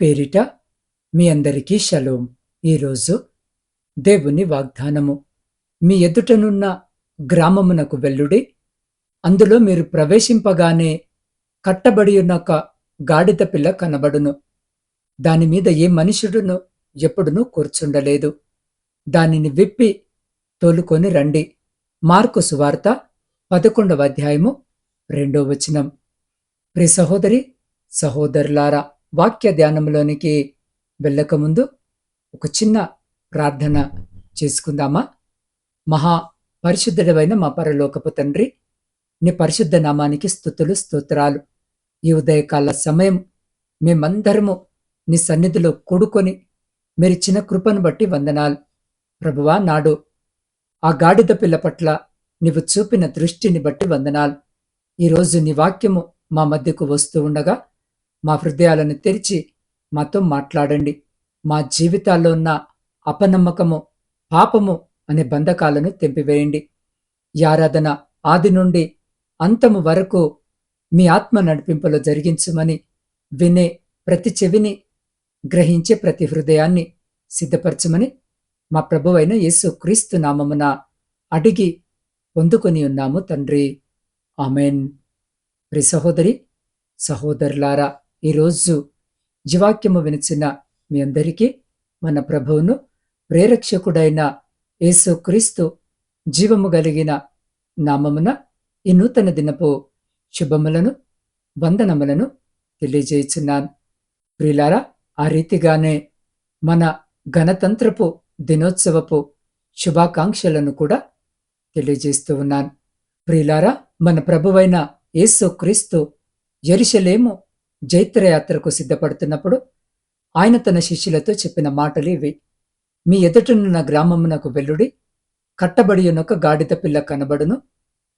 పేరిట మీ అందరికీ షలోం. ఈరోజు దేవుని వాగ్దానము. మీ ఎదుటనున్న గ్రామమునకు వెళ్ళుడి, అందులో మీరు ప్రవేశింపగానే కట్టబడి ఉన్న ఒక గాడిద పిల్ల కనబడును. దానిమీద ఏ మనుషుడును ఎప్పుడునూ కూర్చుండలేదు. దానిని విప్పి తోలుకొని రండి. మార్కు సువార్త 11వ అధ్యాయము 2వ వచనం. ప్రియ సహోదరి సహోదరులారా, వాక్య ధ్యానంలోనికి వెళ్ళకముందు ఒక చిన్న ప్రార్థన చేసుకుందామా? మహా పరిశుద్ధుడైన మా పరలోకపు తండ్రి, నీ పరిశుద్ధ నామానికి స్తుతులు స్తోత్రాలు. ఈ ఉదయకాల సమయం మేమందరము నీ సన్నిధిలో కూడుకొని మీరిచ్చిన కృపను బట్టి వందనాలు ప్రభువా. నాడు ఆ గాడిద పిల్ల పట్ల నీవు చూపిన దృష్టిని బట్టి వందనాలు. ఈరోజు నీ వాక్యము మా మధ్యకు వస్తూ ఉండగా మా హృదయాలను తెరిచి మాతో మాట్లాడండి. మా జీవితాల్లో ఉన్న అపనమ్మకము, పాపము అనే బంధకాలను తెంపివేయండి. ఈ ఆరాధన ఆది నుండి అంతము వరకు మీ ఆత్మ నడిపింపులో జరిగించమని, వినే ప్రతి చెవిని, గ్రహించే ప్రతి హృదయాన్ని సిద్ధపరచమని మా ప్రభువైన యేసు క్రీస్తు నామమున అడిగి పొందుకొని ఉన్నాము తండ్రి, ఆమెన్. ప్రియ సహోదరి సహోదరులారా, ఈరోజు జీవాక్యము వినిచిన మీ అందరికీ మన ప్రభువును ప్రేరక్షకుడైన యేసు క్రీస్తు జీవము కలిగిన నామమున ఈ నూతన దినపు శుభములను, వందనములను తెలియజేయుచున్నాను. ప్రియులారా, ఆ రీతిగానే మన గణతంత్రపు దినోత్సవపు శుభాకాంక్షలను కూడా తెలియజేస్తూ ఉన్నాను. ప్రియులారా, మన ప్రభువైన యేసు క్రీస్తు యెరూషలేము జైత్రయాత్రకు సిద్ధపడుతున్నప్పుడు ఆయన తన శిష్యులతో చెప్పిన మాటలు ఇవి: మీ ఎదుటనున్న గ్రామమునకు వెళ్ళుడి, కట్టబడి ఉన్నొక గాడిద పిల్ల కనబడును,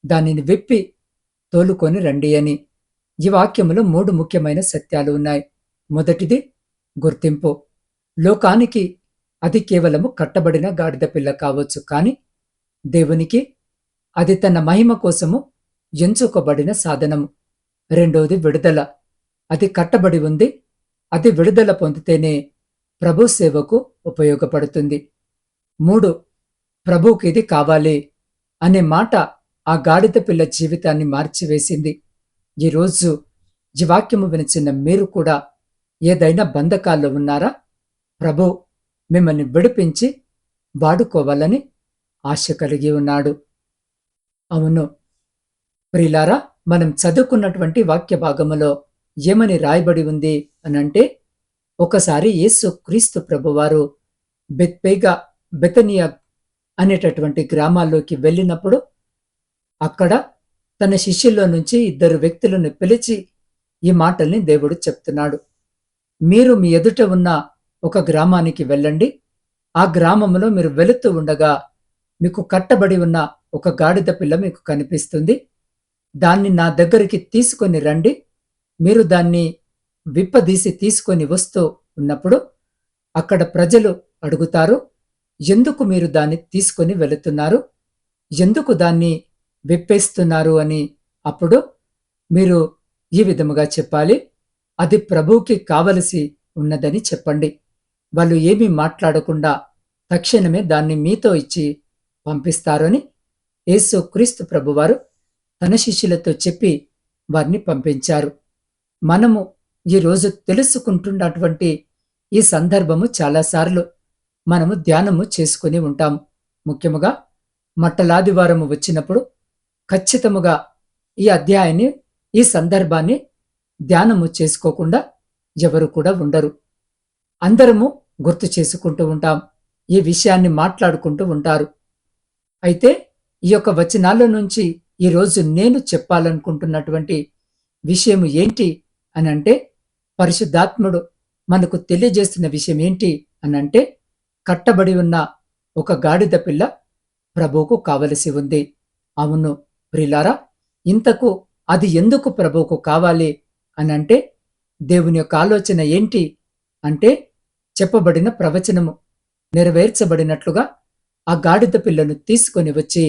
దానిని విప్పి తోలుకొని రండి అని. ఈ వాక్యములో 3 ముఖ్యమైన సత్యాలు ఉన్నాయి. మొదటిది గుర్తింపు. లోకానికి అది కేవలము కట్టబడిన గాడిద పిల్ల కావచ్చు, కానీ దేవునికి అది తన మహిమ కోసము ఎంచుకోబడిన సాధనము. రెండవది విడుదల. అది కట్టబడి ఉంది, అది విడుదల పొందితేనే ప్రభు సేవకు ఉపయోగపడుతుంది. 3, ప్రభువుకి ఇది కావాలి అనే మాట ఆ గాడిద పిల్ల జీవితాన్ని మార్చివేసింది. ఈరోజు ఈ వాక్యము వినిచిన మీరు కూడా ఏదైనా బంధకాల్లో ఉన్నారా? ప్రభు మిమ్మల్ని విడిపించి వాడుకోవాలని ఆశ కలిగి ఉన్నాడు. అవును ప్రియులారా, మనం చదువుకున్నటువంటి వాక్య భాగములో ఏమని రాయబడి ఉంది అనంటే, ఒకసారి యేసు క్రీస్తు ప్రభువారు బెతనియా అనేటటువంటి గ్రామాల్లోకి వెళ్ళినప్పుడు అక్కడ తన శిష్యుల్లో నుంచి 2 వ్యక్తులను పిలిచి ఈ మాటల్ని దేవుడు చెప్తున్నాడు. మీరు మీ ఎదుట ఉన్న ఒక గ్రామానికి వెళ్ళండి. ఆ గ్రామంలో మీరు వెళుతూ ఉండగా మీకు కట్టబడి ఉన్న ఒక గాడిద పిల్ల మీకు కనిపిస్తుంది. దాన్ని నా దగ్గరికి తీసుకొని రండి. మీరు దాన్ని విప్పదీసి తీసుకొని వస్తూ ఉన్నప్పుడు అక్కడ ప్రజలు అడుగుతారు, ఎందుకు మీరు దాన్ని తీసుకొని వెళుతున్నారు, ఎందుకు దాన్ని విప్పేస్తున్నారు అని. అప్పుడు మీరు ఈ విధముగా చెప్పాలి, అది ప్రభువుకి కావలసి ఉన్నదని చెప్పండి. వాళ్ళు ఏమీ మాట్లాడకుండా తక్షణమే దాన్ని మీతో ఇచ్చి పంపిస్తారని యేసు క్రీస్తు ప్రభువారు తన శిష్యులతో చెప్పి వారిని పంపించారు. మనము ఈరోజు తెలుసుకుంటున్నటువంటి ఈ సందర్భము చాలాసార్లు మనము ధ్యానము చేసుకుని ఉంటాము. ముఖ్యముగా మట్టలాదివారము వచ్చినప్పుడు ఖచ్చితముగా ఈ అధ్యాయాన్ని, ఈ సందర్భాన్ని ధ్యానము చేసుకోకుండా ఎవరు కూడా ఉండరు. అందరము గుర్తు చేసుకుంటూ ఉంటాం, ఈ విషయాన్ని మాట్లాడుకుంటూ ఉంటారు. అయితే ఈ యొక్క వచనాల్లో నుంచి ఈరోజు నేను చెప్పాలనుకుంటున్నటువంటి విషయం ఏంటి అనంటే, పరిశుద్ధాత్ముడు మనకు తెలియజేస్తున్న విషయం ఏంటి అనంటే, కట్టబడి ఉన్న ఒక గాడిద పిల్ల ప్రభువుకు కావలసి ఉంది. అవును ప్రియులారా, ఇంతకు అది ఎందుకు ప్రభువుకు కావాలి అనంటే, దేవుని యొక్క ఆలోచన ఏంటి అంటే, చెప్పబడిన ప్రవచనము నెరవేర్చబడినట్లుగా ఆ గాడిద పిల్లను తీసుకొని వచ్చి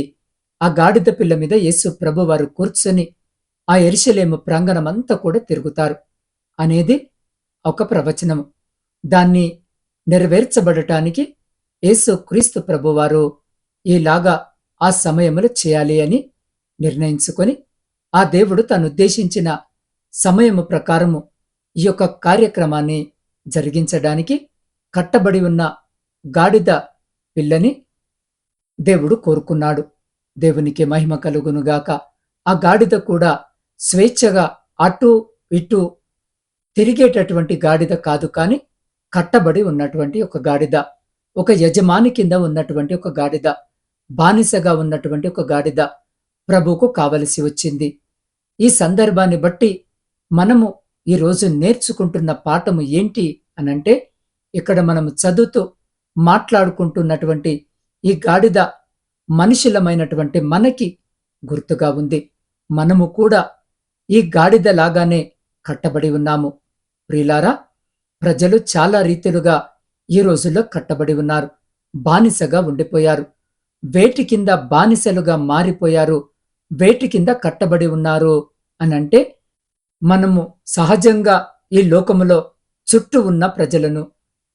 ఆ గాడిద పిల్ల మీద యేసు ప్రభువారు కూర్చొని ఆ యెరూషలేము ప్రాంగణమంతా కూడా తిరుగుతారు అనేది ఒక ప్రవచనము. దాన్ని నెరవేర్చబడటానికి యేసు క్రీస్తు ప్రభువారు ఈలాగా ఆ సమయములో చేయాలి అని నిర్ణయించుకొని ఆ దేవుడు తాను ఉద్దేశించిన సమయము ప్రకారము ఈ యొక్క కార్యక్రమాన్ని జరిగించడానికి కట్టబడి ఉన్న గాడిద పిల్లని దేవుడు కోరుకున్నాడు. దేవునికి మహిమ కలుగునుగాక. ఆ గాడిద కూడా స్వేచ్ఛగా అటు ఇటు తిరిగేటటువంటి గాడిద కాదు, కాని కట్టబడి ఉన్నటువంటి ఒక గాడిద, ఒక యజమాని కింద ఉన్నటువంటి ఒక గాడిద, బానిసగా ఉన్నటువంటి ఒక గాడిద ప్రభువుకు కావలసి వచ్చింది. ఈ సందర్భాన్ని బట్టి మనము ఈరోజు నేర్చుకుంటున్న పాఠము ఏంటి అనంటే, ఇక్కడ మనము చదువుతూ మాట్లాడుకుంటున్నటువంటి ఈ గాడిద మనుషులమైనటువంటి మనకి గుర్తుగా ఉంది. మనము కూడా ఈ గాడిద లాగానే కట్టబడి ఉన్నాము. ప్రియులారా, ప్రజలు చాలా రీతిలుగా ఈ రోజుల్లో కట్టబడి ఉన్నారు. బానిసగా ఉండిపోయారు. వేటి కింద బానిసలుగా మారిపోయారు, వేటి కింద కట్టబడి ఉన్నారు అనంటే, మనము సహజంగా ఈ లోకములో చుట్టూ ఉన్న ప్రజలను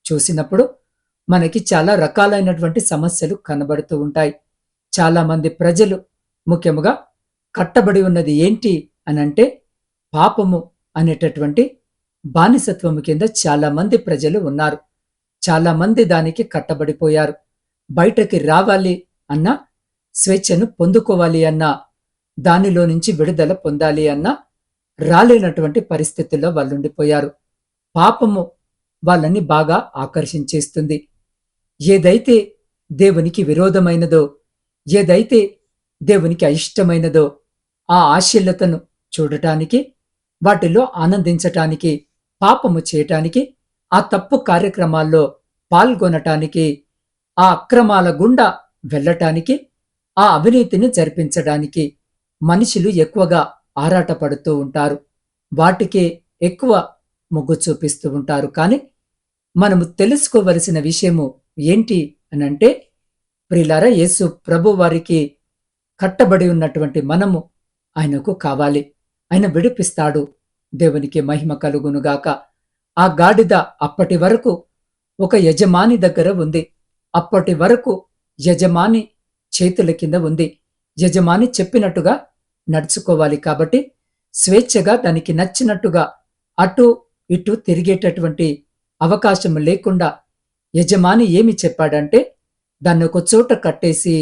చూసినప్పుడు మనకి చాలా రకాలైనటువంటి సమస్యలు కనబడుతూ ఉంటాయి. చాలా మంది ప్రజలు ముఖ్యముగా కట్టబడి ఉన్నది ఏంటి అనంటే, పాపము అనేటటువంటి బానిసత్వము కింద చాలా మంది ప్రజలు ఉన్నారు. చాలా మంది దానికి కట్టబడిపోయారు. బయటకి రావాలి అన్నా, స్వేచ్ఛను పొందుకోవాలి అన్నా, దానిలో నుంచి విడుదల పొందాలి అన్నా రాలేనటువంటి పరిస్థితుల్లో వాళ్ళుండిపోయారు. పాపము వాళ్ళని బాగా ఆకర్షించేస్తుంది. ఏదైతే దేవునికి విరోధమైనదో, ఏదైతే దేవునికి అయిష్టమైనదో ఆ ఆశీలతను చూడటానికి, వాటిలో ఆనందించటానికి, పాపము చేయటానికి, ఆ తప్పు కార్యక్రమాల్లో పాల్గొనటానికి, ఆ అక్రమాల గుండా వెళ్ళటానికి, ఆ అవినీతిని జరిపించడానికి మనుషులు ఎక్కువగా ఆరాటపడుతూ ఉంటారు. వాటికే ఎక్కువ మొగ్గు చూపిస్తూ ఉంటారు. కానీ మనము తెలుసుకోవలసిన విషయము ఏంటి అనంటే, ప్రియులారా, యేసు ప్రభు వారికి కట్టబడి ఉన్నటువంటి మనము ఆయనకు కావాలి. ఆయన విడిపిస్తాడు. దేవునికి మహిమ కలుగునుగాక. ఆ గాడిద అప్పటి వరకు ఒక యజమాని దగ్గర ఉంది. అప్పటి వరకు యజమాని చేతుల కింద ఉంది. యజమాని చెప్పినట్టుగా నడుచుకోవాలి. కాబట్టి స్వేచ్ఛగా దానికి నచ్చినట్టుగా అటు ఇటు తిరిగేటటువంటి అవకాశం లేకుండా యజమాని ఏమి చెప్పాడంటే దాన్ని ఒక చోట కట్టేసి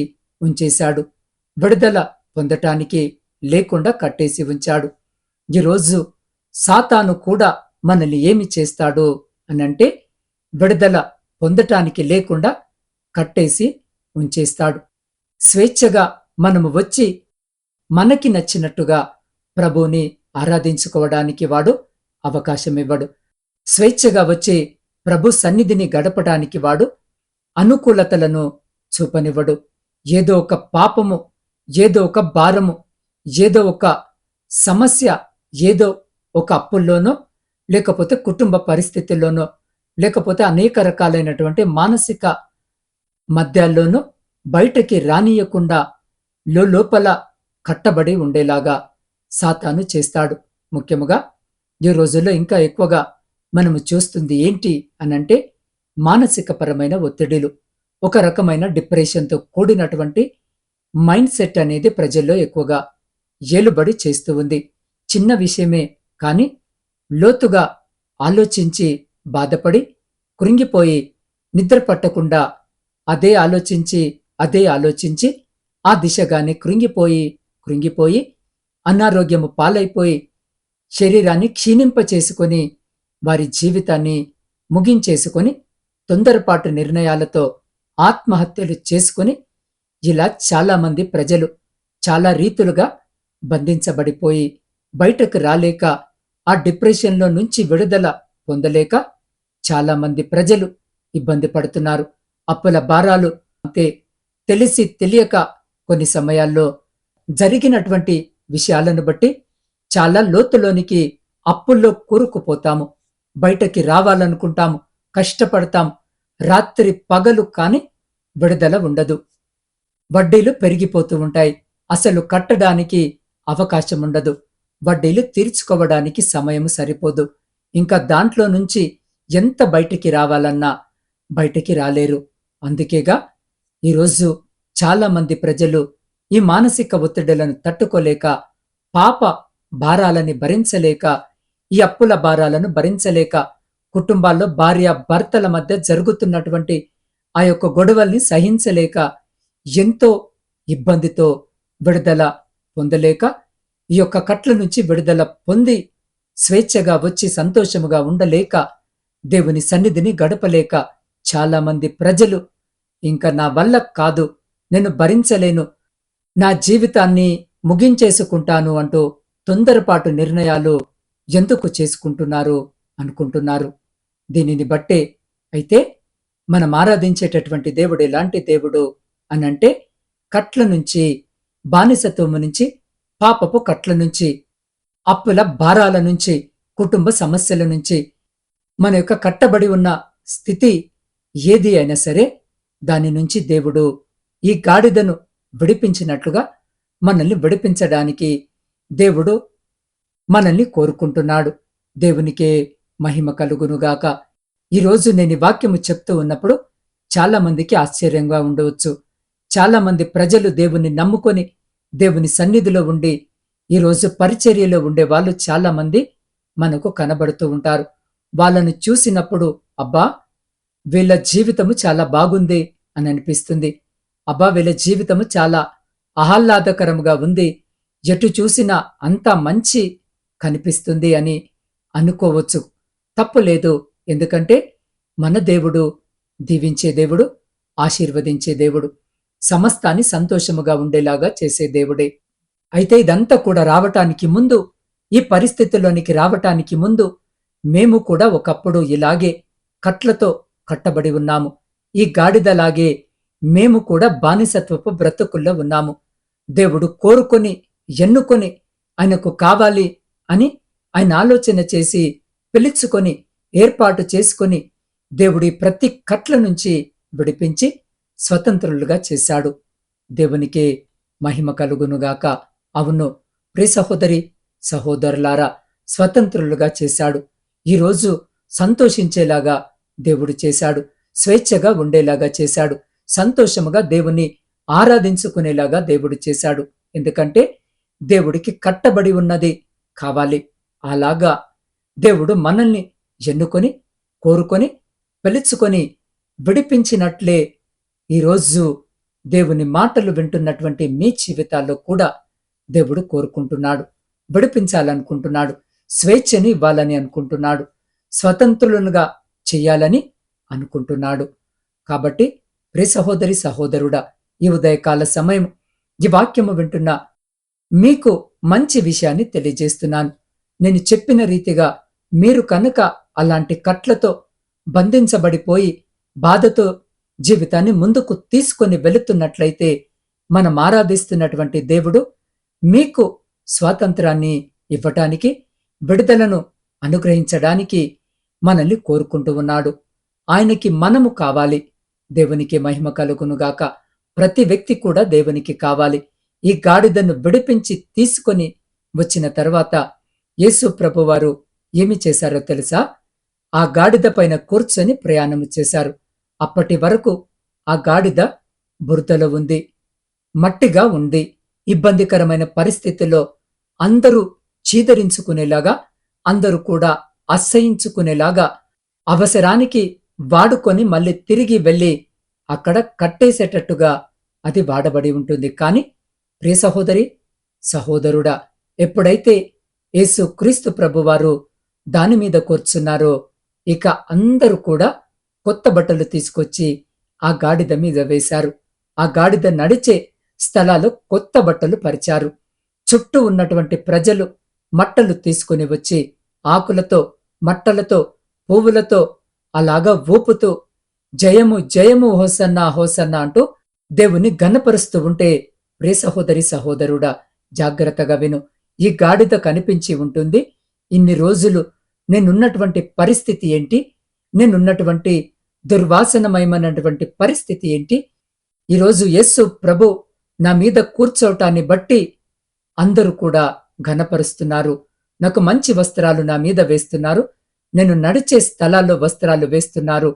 ఉంచేశాడు. విడుదల పొందటానికి లేకుండా కట్టేసి ఉంచాడు. ఈరోజు సాతాను కూడా మనల్ని ఏమి చేస్తాడు అనంటే, విడుదల పొందటానికి లేకుండా కట్టేసి ఉంచేస్తాడు. స్వేచ్ఛగా మనము వచ్చి మనకి నచ్చినట్టుగా ప్రభువుని ఆరాధించుకోవడానికి వాడు అవకాశం ఇవ్వడు. స్వేచ్ఛగా వచ్చి ప్రభు సన్నిధిని గడపడానికి వాడు అనుకూలతలను చూపనివ్వడు. ఏదో ఒక పాపము, ఏదో ఒక భారము, ఏదో ఒక సమస్య, ఏదో ఒక అప్పుల్లోనో, లేకపోతే కుటుంబ పరిస్థితుల్లోనో, లేకపోతే అనేక రకాలైనటువంటి మానసిక మధ్యాల్లోనూ బయటకి రానియకుండా లోపల కట్టబడి ఉండేలాగా సాతాను చేస్తాడు. ముఖ్యముగా ఈ రోజుల్లో ఇంకా ఎక్కువగా మనము చూస్తుంది ఏంటి అనంటే, మానసికపరమైన ఒత్తిడిలు, ఒక రకమైన డిప్రెషన్తో కూడినటువంటి మైండ్ సెట్ అనేది ప్రజల్లో ఎక్కువగా ఏలుబడి చేస్తూ ఉంది. చిన్న విషయమే కానీ లోతుగా ఆలోచించి బాధపడి కృంగిపోయి నిద్ర పట్టకుండా అదే ఆలోచించి ఆ దిశగానే కృంగిపోయి అనారోగ్యము పాలైపోయి శరీరాన్ని క్షీణింపచేసుకొని వారి జీవితాన్ని ముగించేసుకొని తొందరపాటు నిర్ణయాలతో ఆత్మహత్యలు చేసుకుని ఇలా చాలామంది ప్రజలు చాలా రీతులుగా బంధించబడిపోయి బయటకు రాలేక, ఆ డిప్రెషన్లో నుంచి విడుదల పొందలేక చాలామంది ప్రజలు ఇబ్బంది పడుతున్నారు. అప్పుల భారాలు అంతే, తెలిసి తెలియక కొన్ని సమయాల్లో జరిగినటువంటి విషయాలను బట్టి చాలా లోతులోనికి అప్పుల్లో కూరుకుపోతాము. బయటకి రావాలనుకుంటాము, కష్టపడతాం, రాత్రి పగలు, కాని విడుదల ఉండదు. వడ్డీలు పెరిగిపోతూ ఉంటాయి. అసలు కట్టడానికి అవకాశం ఉండదు. వడ్డీలు తీర్చుకోవడానికి సమయం సరిపోదు. ఇంకా దాంట్లో నుంచి ఎంత బయటికి రావాలన్నా బయటికి రాలేరు. అందుకేగా ఈరోజు చాలా మంది ప్రజలు ఈ మానసిక ఒత్తిడులను తట్టుకోలేక, పాప భారాలని భరించలేక, ఈ అప్పుల భారాలను భరించలేక, కుటుంబాల్లో భార్య భర్తల మధ్య జరుగుతున్నటువంటి ఆ యొక్క గొడవల్ని సహించలేక, ఎంతో ఇబ్బందితో విడుదల పొందలేక, ఈ యొక్క కట్ల నుంచి విడుదల పొంది స్వేచ్ఛగా వచ్చి సంతోషముగా ఉండలేక, దేవుని సన్నిధిని గడపలేక చాలా మంది ప్రజలు ఇంకా నా వల్ల కాదు, నేను భరించలేను, నా జీవితాన్ని ముగించేసుకుంటాను అంటూ తొందరపాటు నిర్ణయాలు ఎందుకు చేసుకుంటున్నారు అనుకుంటున్నారు. దీనిని బట్టే అయితే మనం ఆరాధించేటటువంటి దేవుడు ఎలాంటి దేవుడు అనంటే, కట్ల నుంచి, బానిసత్వము నుంచి, పాపపు కట్ల నుంచి, అప్పుల భారాల నుంచి, కుటుంబ సమస్యల నుంచి, మన యొక్క కట్టబడి ఉన్న స్థితి ఏది అయినా సరే దాని నుంచి దేవుడు ఈ గాడిదను విడిపించినట్లుగా మనల్ని విడిపించడానికి దేవుడు మనల్ని కోరుకుంటున్నాడు. దేవునికే మహిమ కలుగునుగాక. ఈరోజు నేను ఈ వాక్యము చెప్తూ ఉన్నప్పుడు చాలా మందికి ఆశ్చర్యంగా ఉండవచ్చు. చాలా మంది ప్రజలు దేవుని నమ్ముకొని దేవుని సన్నిధిలో ఉండి ఈరోజు పరిచర్యలో ఉండే వాళ్ళు చాలా మంది మనకు కనబడుతూ ఉంటారు. వాళ్ళను చూసినప్పుడు అబ్బా, వీళ్ళ జీవితము చాలా బాగుంది అని అనిపిస్తుంది. అబ్బా, వీళ్ళ జీవితము చాలా ఆహ్లాదకరంగా ఉంది, ఎటు చూసినా అంతా మంచి కనిపిస్తుంది అని అనుకోవచ్చు. తప్పు లేదు. ఎందుకంటే మన దేవుడు దీవించే దేవుడు, ఆశీర్వదించే దేవుడు, సమస్తాన్ని సంతోషముగా ఉండేలాగా చేసే దేవుడే. అయితే ఇదంతా కూడా రావటానికి ముందు, ఈ పరిస్థితుల్లోనికి రావటానికి ముందు మేము కూడా ఒకప్పుడు ఇలాగే కట్లతో కట్టబడి ఉన్నాము. ఈ గాడిదలాగే మేము కూడా బానిసత్వపు బ్రతుకుల్లో ఉన్నాము. దేవుడు కోరుకొని, ఎన్నుకొని, ఆయనకు కావాలి అని ఆయన ఆలోచన చేసి, పిలుచుకొని, ఏర్పాటు చేసుకొని, దేవుడి ప్రతి కట్ల నుంచి విడిపించి స్వతంత్రులుగా చేశాడు. దేవునికే మహిమ కలుగునుగాక. అవును ప్రియ సహోదరి, సహోదరులారా, స్వతంత్రులుగా చేశాడు. ఈరోజు సంతోషించేలాగా దేవుడు చేశాడు, స్వేచ్ఛగా ఉండేలాగా చేశాడు, సంతోషముగా దేవుని ఆరాధించుకునేలాగా దేవుడు చేశాడు. ఎందుకంటే దేవుడికి కట్టబడి ఉన్నది కావాలి. అలాగా దేవుడు మనల్ని ఎన్నుకొని, కోరుకొని, పిలుచుకొని విడిపించినట్లే ఈరోజు దేవుని మాటలు వింటున్నటువంటి మీ జీవితాల్లో కూడా దేవుడు కోరుకుంటున్నాడు, విడిపించాలనుకుంటున్నాడు, స్వేచ్ఛని ఇవ్వాలని అనుకుంటున్నాడు, స్వతంత్రులుగా చెయ్యాలని అనుకుంటున్నాడు. కాబట్టి ప్రియ సహోదరి, సహోదరుడా, ఈ ఉదయకాల సమయం ఈ వాక్యము వింటున్న మీకు మంచి విషయాన్ని తెలియజేస్తున్నాను. నేను చెప్పిన రీతిగా మీరు కనుక అలాంటి కట్లతో బంధించబడిపోయి బాధతో జీవితాన్ని ముందుకు తీసుకొని వెళుతున్నట్లయితే, మనం ఆరాధిస్తున్నటువంటి దేవుడు మీకు స్వాతంత్రాన్ని ఇవ్వటానికి, విడుదలను అనుగ్రహించడానికి మనల్ని కోరుకుంటూ ఉన్నాడు. ఆయనకి మనము కావాలి. దేవునికి మహిమ కలుగునుగాక. ప్రతి వ్యక్తి కూడా దేవునికి కావాలి. ఈ గాడిదను విడిపించి తీసుకొని వచ్చిన తర్వాత యేసు ప్రభువారు ఏమి చేశారో తెలుసా? ఆ గాడిద పైన కూర్చొని ప్రయాణము చేశారు. అప్పటి వరకు ఆ గాడిద బురదలో ఉంది, మట్టిగా ఉంది. ఇబ్బందికరమైన పరిస్థితుల్లో అందరూ చీదరించుకునేలాగా, అందరూ కూడా అసహించుకునేలాగా, అవసరానికి వాడుకొని మళ్ళీ తిరిగి వెళ్ళి అక్కడ కట్టేసేటట్టుగా అది వాడబడి ఉంటుంది. కాని ప్రియ సహోదరి, సహోదరుడా, ఎప్పుడైతే యేసు క్రీస్తు ప్రభువారు దాని మీద కూర్చున్నారో, ఇక అందరూ కూడా కొత్త బట్టలు తీసుకొచ్చి ఆ గాడిద మీద వేశారు. ఆ గాడిద నడిచే స్థలాలు కొత్త బట్టలు పరిచారు. చుట్టూ ఉన్నటువంటి ప్రజలు మట్టలు తీసుకుని వచ్చి ఆకులతో, మట్టలతో, పువ్వులతో అలాగా ఊపుతూ జయము జయము, హోసన్నా హోసన్నా అంటూ దేవుని ఘనపరుస్తూ ఉంటే, ప్రియ సహోదరి, సహోదరుడా, జాగ్రత్తగా విను. ఈ గాడిద కనిపించి ఉంటుంది, ఇన్ని రోజులు నేనున్నటువంటి పరిస్థితి ఏంటి, నేనున్నటువంటి దుర్వాసనమయమైనటువంటి పరిస్థితి ఏంటి, ఈరోజు యేసు ప్రభు నా మీద కూర్చోవటాన్ని బట్టి అందరూ కూడా ఘనపరుస్తున్నారు, నాకు మంచి వస్త్రాలు నా మీద వేస్తున్నారు, నేను నడిచే స్థలాల్లో వస్త్రాలు వేస్తున్నారు,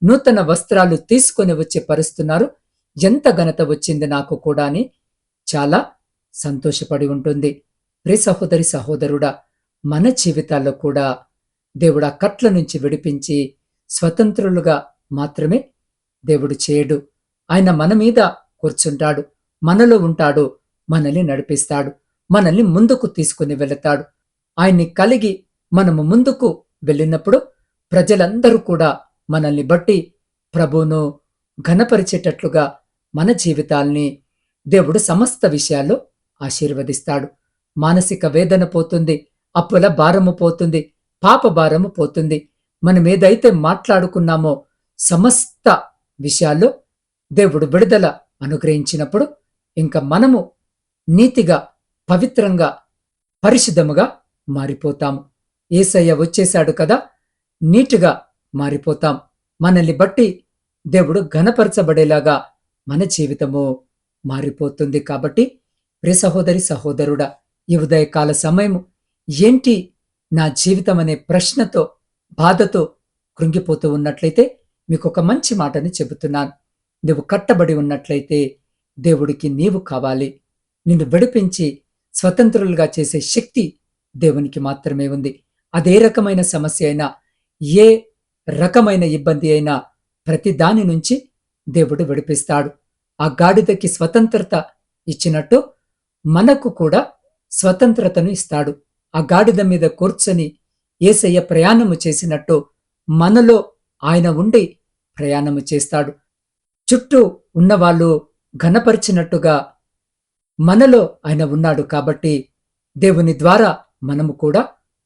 నూతన వస్త్రాలు తీసుకొని వచ్చి పరుస్తున్నారు, ఎంత ఘనత వచ్చింది నాకు కూడా అని చాలా సంతోషపడి ఉంటుంది. ప్రియ సహోదరి సహోదరుడా, మన జీవితాల్లో కూడా దేవుడు ఆ కట్ల నుంచి విడిపించి స్వతంత్రులుగా మాత్రమే దేవుడు చేయడు. ఆయన మన మీద కూర్చుంటాడు, మనలో ఉంటాడు, మనల్ని నడిపిస్తాడు, మనల్ని ముందుకు తీసుకుని వెళతాడు. ఆయన్ని కలిగి మనము ముందుకు వెళ్ళినప్పుడు ప్రజలందరూ కూడా మనల్ని బట్టి ప్రభువును ఘనపరిచేటట్లుగా మన జీవితాల్ని దేవుడు సమస్త విషయాల్లో ఆశీర్వదిస్తాడు. మానసిక వేదన పోతుంది, అప్పుల భారము పోతుంది, పాప భారము పోతుంది. మనం ఏదైతే మాట్లాడుకున్నామో సమస్త విషయాల్లో దేవుడు విడుదల అనుగ్రహించినప్పుడు ఇంకా మనము నీతిగా, పవిత్రంగా, పరిశుద్ధముగా మారిపోతాము. యేసయ్య వచ్చేశాడు కదా, నీటిగా మారిపోతాం. మనల్ని బట్టి దేవుడు ఘనపరచబడేలాగా మన జీవితము మారిపోతుంది. కాబట్టి ప్రియ సహోదరి సహోదరుడా, ఈ ఉదయకాల సమయము ఏంటి నా జీవితం అనే ప్రశ్నతో, బాధతో కృంగిపోతూ ఉన్నట్లయితే మీకు ఒక మంచి మాటని చెబుతున్నాను. నువ్వు కట్టబడి ఉన్నట్లయితే దేవుడికి నీవు కావాలి. నిన్ను విడిపించి స్వతంత్రులుగా చేసే శక్తి దేవునికి మాత్రమే ఉంది. అదే రకమైన సమస్య అయినా, ఏ రకమైన ఇబ్బంది అయినా ప్రతి దాని నుంచి దేవుడు విడిపిస్తాడు. ఆ గాడిదకి స్వతంత్రత ఇచ్చినట్టు మనకు కూడా స్వతంత్రతను ఇస్తాడు. ఆ గాడిద మీద కూర్చొని యేసయ్య ప్రయాణము చేసినట్టు మనలో ఆయన ఉండి ప్రయాణము చేస్తాడు. చుట్టూ ఉన్నవాళ్ళు ఘనపరిచినట్టుగా మనలో ఆయన ఉన్నాడు. కాబట్టి దేవుని ద్వారా మనము కూడా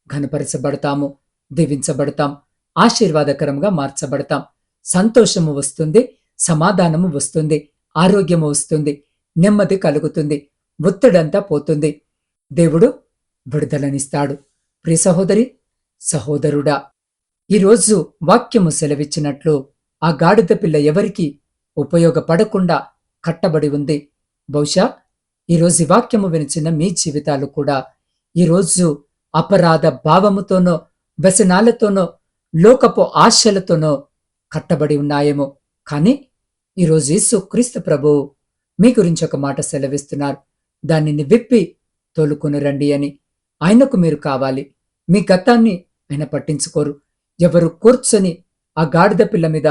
ఘనపరచబడతాము, దీవించబడతాం, ఆశీర్వాదకరంగా మార్చబడతాం. సంతోషము వస్తుంది, సమాధానము వస్తుంది, ఆరోగ్యము వస్తుంది, నెమ్మది కలుగుతుంది, ఒత్తిడంతా పోతుంది. దేవుడు విడుదలనిస్తాడు. ప్రియ సహోదరి సహోదరుడా, ఈరోజు వాక్యము సెలవిచ్చినట్లు ఆ గాడిద పిల్ల ఎవరికి ఉపయోగపడకుండా కట్టబడి ఉంది. బహుశా ఈరోజు ఈ వాక్యము వినిచిన మీ జీవితాలు కూడా ఈరోజు అపరాధ భావముతోనో, వ్యసనాలతోనో, లోకపు ఆశలతోనో కట్టబడి ఉన్నాయేమో. కానీ ఈరోజు యేసు క్రీస్తు ప్రభువు మీ గురించి ఒక మాట సెలవిస్తున్నారు. దానిని విప్పి తోలుకొని రండి అని. ఆయనకు మీరు కావాలి. మీ గతాన్ని ఆయన పట్టించుకోరు. ఎవరు కూర్చొని ఆ గాడిద పిల్ల మీద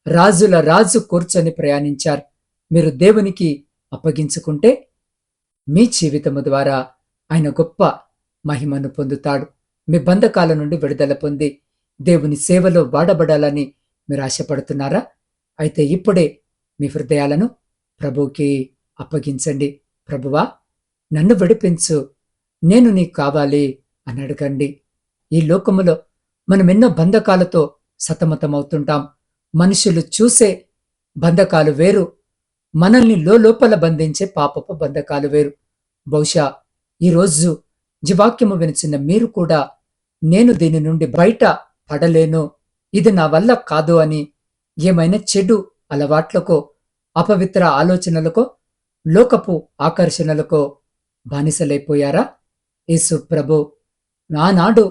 రాజుల రాజు కూర్చొని ప్రయాణించారు. మీరు దేవునికి అప్పగించుకుంటే మీ జీవితము ద్వారా ఆయన గొప్ప మహిమను పొందుతాడు. మీ బంధకాల నుండి విడుదల పొంది దేవుని సేవలో వాడబడాలని మీరు ఆశపడుతున్నారా? అయితే ఇప్పుడే మీ హృదయాలను ప్రభువుకి అప్పగించండి. ప్రభువా, నన్ను విడిపించు, నేను నీకు కావాలి అని అడగండి. ఈ లోకములో మనం ఎన్నో బంధకాలతో సతమతమవుతుంటాం. మనుషులు చూసే బంధకాలు వేరు, మనల్ని లోపల బంధించే పాపపు బంధకాలు వేరు. బహుశా ఈరోజు జీవాక్యము వినిచిన మీరు కూడా నేను దీని నుండి బయట పడలేను, ఇది నా వల్ల కాదు అని ఏమైనా చెడు అలవాట్లకో, అపవిత్ర ఆలోచనలకో, లోకపు ఆకర్షణలకో బానిసలైపోయారా? యేసు ప్రభు నానాడు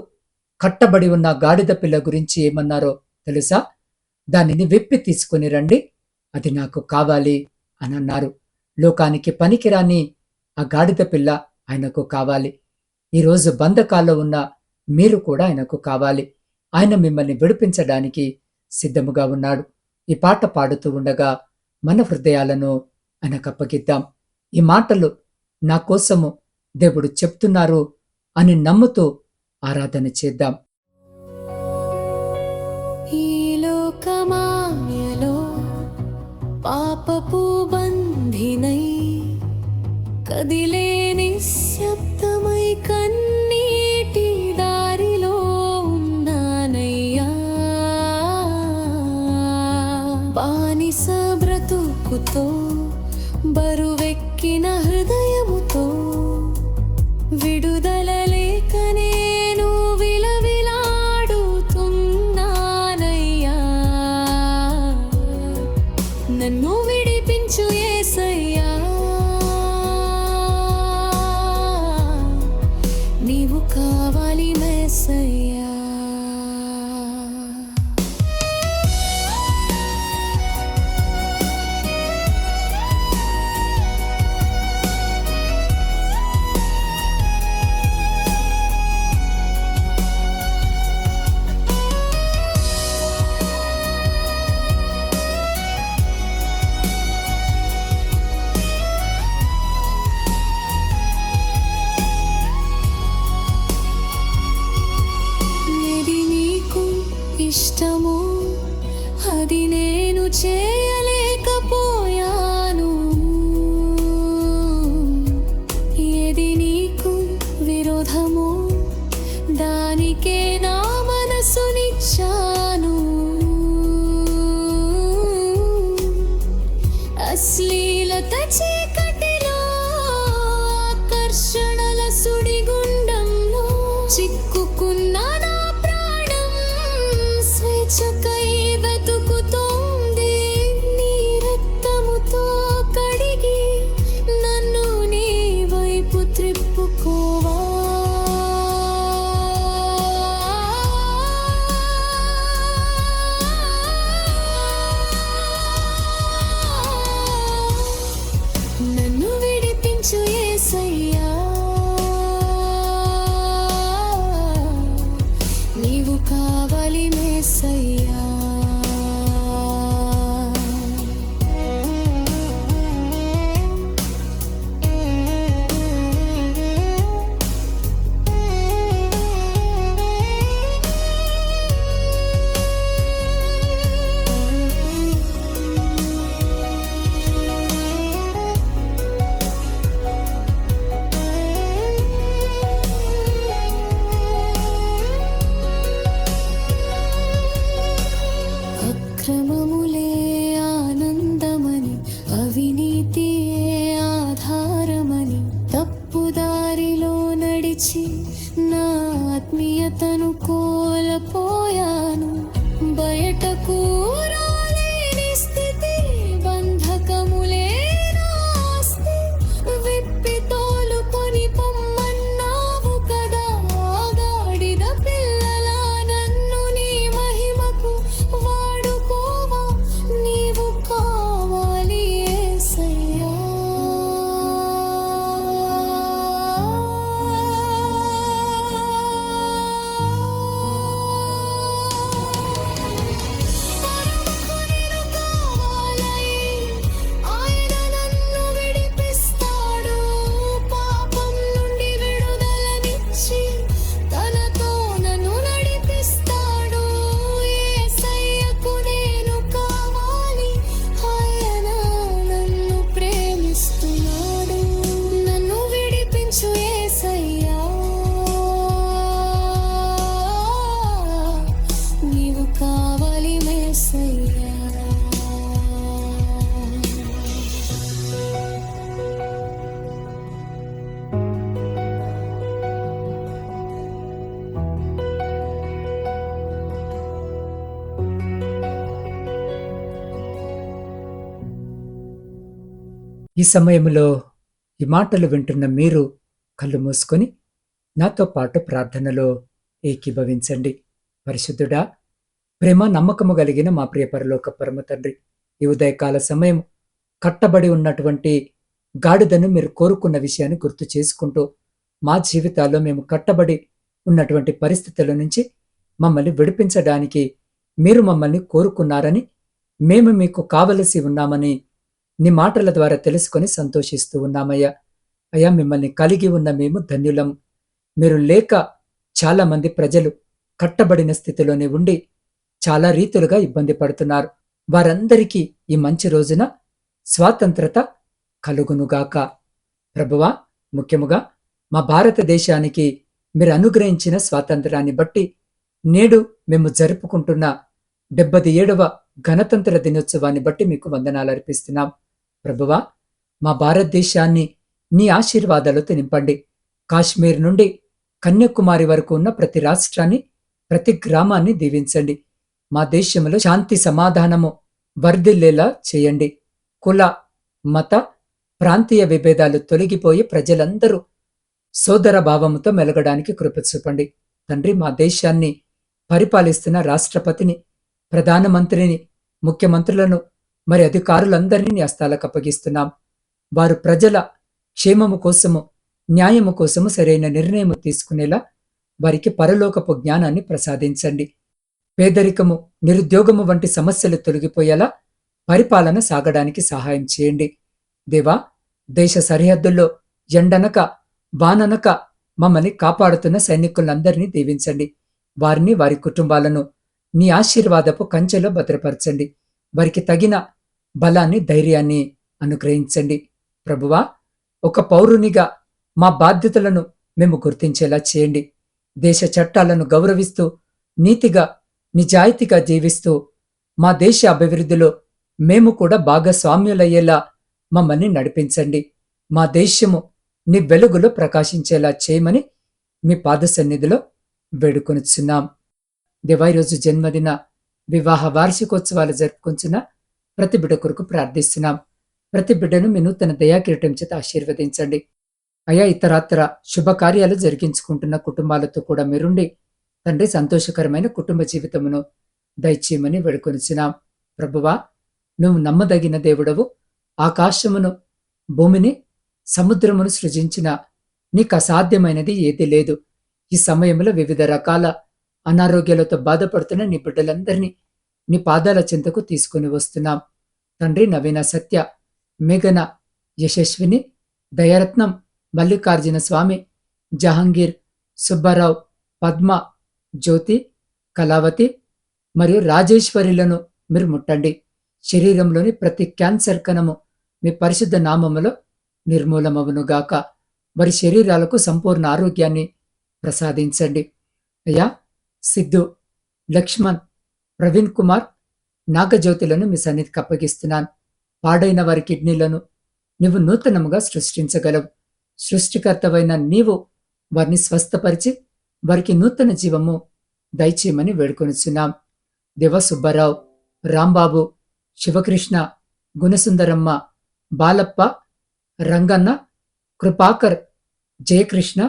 కట్టబడి ఉన్న గాడిద పిల్ల గురించి ఏమన్నారో తెలుసా? దానిని విప్పి తీసుకుని రండి, అది నాకు కావాలి అని అన్నారు. లోకానికి పనికిరాని ఆ గాడిద పిల్ల ఆయనకు కావాలి. ఈరోజు బంధకాల్లో ఉన్న మీరు కూడా ఆయనకు కావాలి. ఆయన మిమ్మల్ని విడిపించడానికి సిద్ధముగా ఉన్నాడు. ఈ పాట పాడుతూ ఉండగా మన హృదయాలను ఆయనకు అప్పగిద్దాం. ఈ మాటలు నా కోసము దేవుడు చెప్తున్నారు అని నమ్ముతూ ఆరాధన చేద్దాం. ఈ లోకమాయలో పాపపు బంధినై కదిలే నిశ్శబ్దమై కన్నీటి దారిలో ఉన్నానయ్యా. బానిస బ్రతుకుతో బరువెక్కిన హృదయముతో విడుదల లేక నేను విలవిలాడుతున్నానయ్యా. నన్ను విడిపించు యేసయ్యా, నీవు కావాలి మెస్సయ్యా. నేను చేయలేకపోయాను. ఏది నీకు విరోధమో దానికే నా మనసునిచ్చాను. అశ్లీలత చీకటిలో, ఆకర్షణల సుడిగుండంలో చిక్కుకున్న నా ప్రాణం స్వేచ్ఛకై వెతుకుతోంది. నీ రక్తముతో కడిగి నన్ను నీ వైపు త్రిప్పుకోవా. నన్ను విడిపించు యేసయ్యా, నీవు కావాలి మేసయ్యా. అక్రమములే ఆనందమని, అవినీతియే ఆధారమని, తప్పుదారిలో నడిచి నా ఆత్మీయతను కోల్పోయాను. బయటకు రాలేని స్థితి, బంధకములే నా ఆస్తి. విప్పి తోలుకొని పొమ్మన్నావు కదా, గాడిద పిల్లలా నన్ను నీ మహిమకు వాడుకోవా. నీవు కావాలి యేసయ్యా. పరమకు నేను కావాలి, ఆయన నన్ను విడిపిస్తాడు. పాపం నుండి విడుదలనిచ్చి తనతో నన్ను నడిపిస్తాడు. యేసయ్యకు నేను కావాలి, ఆయన నన్ను ప్రేమిస్తున్నాడు. నన్ను విడిపించు యేసయ్యా, నీవు కావాలి మేసయ్యా. ఈ సమయంలో ఈ మాటలు వింటున్న మీరు కళ్ళు మూసుకొని నాతో పాటు ప్రార్థనలో ఏకీభవించండి. పరిశుద్ధుడా, ప్రేమ నమ్మకము కలిగిన మా ప్రియ పరలోక పరమ తండ్రి, ఈ ఉదయకాల సమయం కట్టబడి ఉన్నటువంటి గాడిదను మీరు కోరుకున్న విషయాన్ని గుర్తు చేసుకుంటూ మా జీవితాల్లో మేము కట్టబడి ఉన్నటువంటి పరిస్థితుల నుంచి మమ్మల్ని విడిపించడానికి మీరు మమ్మల్ని కోరుకున్నారని, మేము మీకు కావలసి ఉన్నామని నీ మాటల ద్వారా తెలుసుకొని సంతోషిస్తూ ఉన్నామయ్యా. అయ్యా, మిమ్మల్ని కలిగి ఉన్న మేము ధన్యులం. మీరు లేక చాలా మంది ప్రజలు కట్టబడిన స్థితిలోనే ఉండి చాలా రీతులుగా ఇబ్బంది పడుతున్నారు. వారందరికీ ఈ మంచి రోజున స్వాతంత్రత కలుగునుగాక. ప్రభువా, ముఖ్యముగా మా భారతదేశానికి మీరు అనుగ్రహించిన స్వాతంత్రాన్ని బట్టి నేడు మేము జరుపుకుంటున్న 77వ గణతంత్ర దినోత్సవాన్ని బట్టి మీకు వందనాలు అర్పిస్తున్నాం. ప్రభువా, మా భారతదేశాన్ని నీ ఆశీర్వాదాలతో నింపండి. కాశ్మీర్ నుండి కన్యాకుమారి వరకు ఉన్న ప్రతి రాష్ట్రాన్ని, ప్రతి గ్రామాన్ని దీవించండి. మా దేశంలో శాంతి సమాధానము వర్ధిల్లేలా చేయండి. కుల, మత, ప్రాంతీయ విభేదాలు తొలగిపోయి ప్రజలందరూ సోదర భావముతో మెలగడానికి కృప చూపండి. తండ్రి, మా దేశాన్ని పరిపాలిస్తున్న రాష్ట్రపతిని, ప్రధానమంత్రిని, ముఖ్యమంత్రులను, మరి అధికారులందరినీ నీ హస్తాలకు అప్పగిస్తున్నాం. వారు ప్రజల క్షేమము కోసము, న్యాయము కోసము సరైన నిర్ణయం తీసుకునేలా వారికి పరలోకపు జ్ఞానాన్ని ప్రసాదించండి. పేదరికము, నిరుద్యోగము వంటి సమస్యలు తొలగిపోయేలా పరిపాలన సాగడానికి సహాయం చేయండి. దేవా, దేశ సరిహద్దుల్లో ఎండనక వాననక మమ్మల్ని కాపాడుతున్న సైనికులందరినీ దీవించండి. వారిని, వారి కుటుంబాలను నీ ఆశీర్వాదపు కంచెలో భద్రపరచండి. వారికి తగిన బలాన్ని, ధైర్యాన్ని అనుగ్రహించండి. ప్రభువా, ఒక పౌరునిగా మా బాధ్యతలను మేము గుర్తించేలా చేయండి. దేశ చట్టాలను గౌరవిస్తూ, నీతిగా, నిజాయితీగా జీవిస్తూ, మా దేశ అభివృద్ధిలో మేము కూడా భాగస్వామ్యులయ్యేలా మమ్మల్ని నడిపించండి. మా దేశము నీ వెలుగులో ప్రకాశించేలా చేయమని మీ పాద సన్నిధిలో వేడుకొనుచున్నాం. దేవా, ఈరోజు జన్మదిన, వివాహ వార్షికోత్సవాలు జరుపుకొంచున్న ప్రతి బిడ్డ కొరకు ప్రార్థిస్తున్నాం. ప్రతి బిడ్డను మీ నూతన దయాకిరీటం చేత ఆశీర్వదించండి. అయా, ఇతరాత్ర శుభకార్యాలు జరిగించుకుంటున్న కుటుంబాలతో కూడా మీరుండి తండ్రి, సంతోషకరమైన కుటుంబ జీవితమును దయచేయమని వేడుకొనిచున్నాం. ప్రభువా, నువ్వు నమ్మదగిన దేవుడవు. ఆకాశమును, భూమిని, సముద్రమును సృజించిన నీకు అసాధ్యమైనది ఏదీ లేదు. ఈ సమయంలో వివిధ రకాల అనారోగ్యాలతో బాధపడుతున్న నీ బిడ్డలందరినీ నీ పాదాల చెంతకు తీసుకుని వస్తున్నాం. తండ్రి, నవీన, సత్య, మేఘన, యశస్విని, దయారత్నం, మల్లికార్జున స్వామి, జహంగీర్, సుబ్బారావు, పద్మ, జ్యోతి, కళావతి మరియు రాజేశ్వరిలను మీరు ముట్టండి. శరీరంలోని ప్రతి క్యాన్సర్ కణము మీ పరిశుద్ధ నామములో నిర్మూలమవునుగాక. వారి శరీరాలకు సంపూర్ణ ఆరోగ్యాన్ని ప్రసాదించండి. అయ్యా, సిద్ధు, లక్ష్మణ్, ప్రవీణ్ కుమార్, నాగజ్యోతులను మీ సన్నిధికి అప్పగిస్తున్నాను. పాడైన వారి కిడ్నీలను నీవు నూతనముగా సృష్టించగలవు. సృష్టికర్తవైన నీవు వారిని స్వస్థపరిచి వారికి నూతన జీవము దయచేయమని వేడుకొనిచున్నాం. దేవ, సుబ్బారావు, రాంబాబు, శివకృష్ణ, గుణసుందరమ్మ, బాలప్ప, రంగన్న, కృపాకర్, జయకృష్ణ,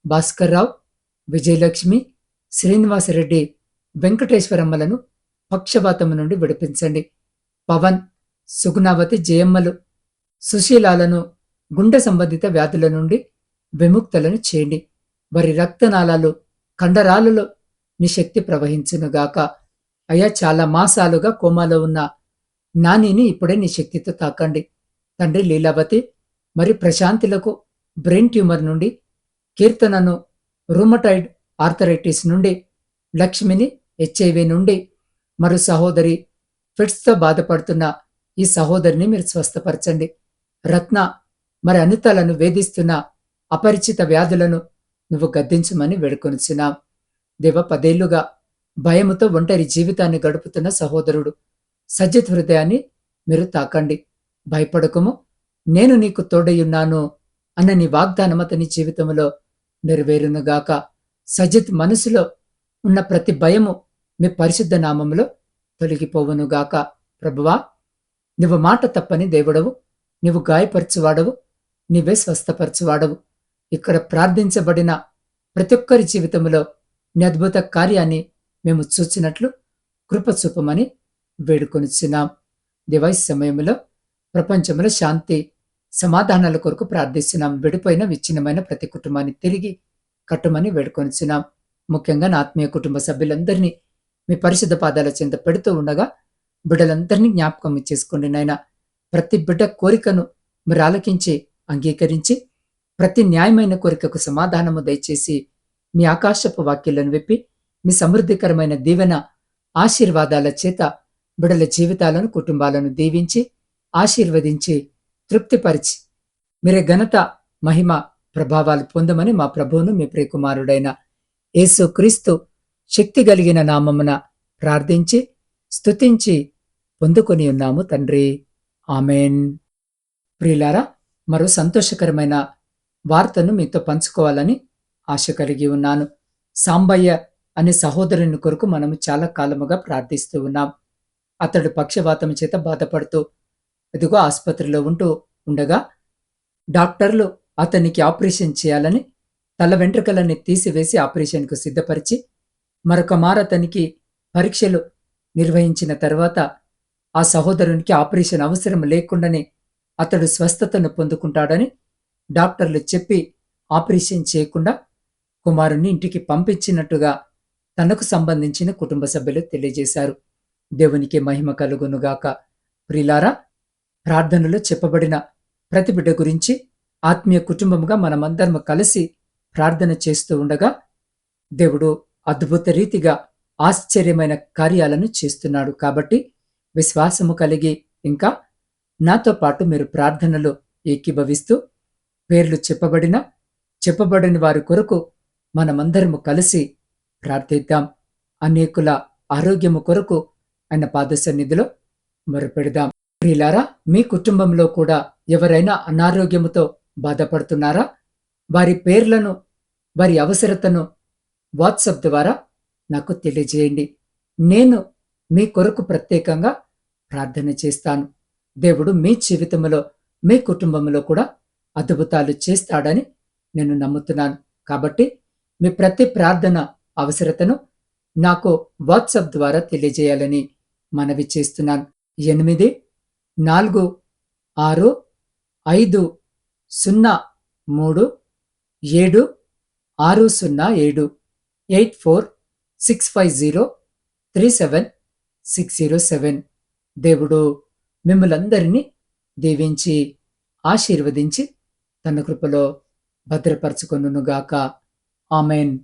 భాస్కర్రావు, విజయలక్ష్మి, శ్రీనివాసరెడ్డి, వెంకటేశ్వరమ్మలను పక్షవాతము నుండి విడిపించండి. పవన్, సుగుణావతి, జయమ్మలు, సుశీలాలను గుండె సంబంధిత వ్యాధుల నుండి విముక్తులను చేయండి. వారి రక్తనాళాలు, కండరాలలో నీ శక్తి ప్రవహించునుగాక. అయ్యా, చాలా మాసాలుగా కోమాలో ఉన్న నానిని ఇప్పుడే నీ శక్తితో తాకండి. తండ్రి, లీలావతి మరి ప్రశాంతిలకు బ్రెయిన్ ట్యూమర్ నుండి, కీర్తనను రూమటాయిడ్ ఆర్థరైటిస్ నుండి, లక్ష్మిని హెచ్ఐవి నుండి, మరో సహోదరి ఫిట్స్తో బాధపడుతున్న ఈ సహోదరిని మీరు స్వస్థపరచండి. రత్న మరి అనితలను వేధిస్తున్న అపరిచిత వ్యాధులను నువ్వు గద్దించమని వేడుకొనిచున్నాం. దేవ, 10 ఏళ్లుగా భయముతో ఒంటరి జీవితాన్ని గడుపుతున్న సహోదరుడు సజ్జిత్ హృదయాన్ని మీరు తాకండి. భయపడకము, నేను నీకు తోడయున్నాను అన్న నీ వాగ్దానం అతని జీవితంలో నెరవేరునుగాక. సజ్జిత్ మనసులో ఉన్న ప్రతి భయము మీ పరిశుద్ధ నామములో తొలగిపోవునుగాక. ప్రభువా, నువ్వు మాట తప్పని దేవుడవు, నువ్వు గాయపరచువాడవు, నీవే స్వస్థపరచువాడవు. ఇక్కడ ప్రార్థించబడిన ప్రతి ఒక్కరి జీవితంలో నీ అద్భుత కార్యాన్ని మేము చూచినట్లు కృప చూపమని వేడుకొనిచున్నాం. దేవా, ఈ సమయంలో ప్రపంచంలో శాంతి సమాధానాల కొరకు ప్రార్థిస్తున్నాం. విడిపోయిన విచ్ఛిన్నమైన ప్రతి కుటుంబాన్ని తిరిగి కట్టుమని వేడుకొనిచున్నాం. ముఖ్యంగా నా ఆత్మీయ కుటుంబ సభ్యులందరినీ మీ పరిశుద్ధ పాదాల చెంత పెడుతూ ఉండగా బిడ్డలందరినీ జ్ఞాపకం చేసుకోండి నాయన. ప్రతి బిడ్డ కోరికను మీరు ఆలకించి అంగీకరించి ప్రతి న్యాయమైన కోరికకు సమాధానము దయచేసి మీ ఆకాశపు వాక్యాలను విప్పి మీ సమృద్ధికరమైన దీవెన ఆశీర్వాదాల చేత బిడ్డల జీవితాలను, కుటుంబాలను దీవించి ఆశీర్వదించి తృప్తిపరిచి మీరే ఘనత, మహిమ, ప్రభావాలు పొందమని మా ప్రభువును మీ ప్రియకుమారుడైన యేసు క్రీస్తు శక్తి కలిగిన నామమున ప్రార్థించి స్తుతించి పొందుకొని ఉన్నాము తండ్రి. ఆమెన్. ప్రియులారా, మరో సంతోషకరమైన వార్తను మీతో పంచుకోవాలని ఆశ కలిగి ఉన్నాను. సాంబయ్య అనే సహోదరుని కొరకు మనము చాలా కాలముగా ప్రార్థిస్తూ ఉన్నాం. అతడు పక్షవాతం చేత బాధపడుతూ ఇదిగో ఆసుపత్రిలో ఉంటూ ఉండగా డాక్టర్లు అతనికి ఆపరేషన్ చేయాలని తల వెంట్రుకలన్నీ తీసివేసి ఆపరేషన్కు సిద్ధపరిచి మరొక మారు అతనికి పరీక్షలు నిర్వహించిన తర్వాత ఆ సహోదరునికి ఆపరేషన్ అవసరం లేకుండానే అతడు స్వస్థతను పొందుకుంటాడని డాక్టర్లు చెప్పి ఆపరేషన్ చేయకుండా కుమారుణ్ణి ఇంటికి పంపించినట్టుగా తనకు సంబంధించిన కుటుంబ సభ్యులు తెలియజేశారు. దేవునికి మహిమ కలుగునుగాక. ప్రిలారా, ప్రార్థనలో చెప్పబడిన ప్రతి బిడ్డ గురించి ఆత్మీయ కుటుంబముగా మనమందరం కలిసి ప్రార్థన చేస్తూ ఉండగా దేవుడు అద్భుత రీతిగా ఆశ్చర్యమైన కార్యాలను చేస్తున్నాడు. కాబట్టి విశ్వాసము కలిగి ఇంకా నాతో పాటు మీరు ప్రార్థనలో ఏకీభవిస్తూ పేర్లు చెప్పబడిన వారి కొరకు మనమందరము కలిసి ప్రార్థిద్దాం. అనేకుల ఆరోగ్యము కొరకు ఆయన పాద సన్నిధిలో మొరపెడదాం. ప్రియులారా, మీ కుటుంబంలో కూడా ఎవరైనా అనారోగ్యముతో బాధపడుతున్నారా? వారి పేర్లను, వారి అవసరతను వాట్సాప్ ద్వారా నాకు తెలియజేయండి. నేను మీ కొరకు ప్రత్యేకంగా ప్రార్థన చేస్తాను. దేవుడు మీ జీవితంలో, మీ కుటుంబంలో కూడా అద్భుతాలు చేస్తాడని నేను నమ్ముతున్నాను. కాబట్టి మీ ప్రతి ప్రార్థన అవసరతను నాకు వాట్సాప్ ద్వారా తెలియజేయాలని మనవి చేస్తున్నాను. 8465037607 8465037607. దేవుడు మిమ్మలందరినీ దీవించి ఆశీర్వదించి తన కృపలో భద్రపరచుకొనుగాక. ఆమెన్.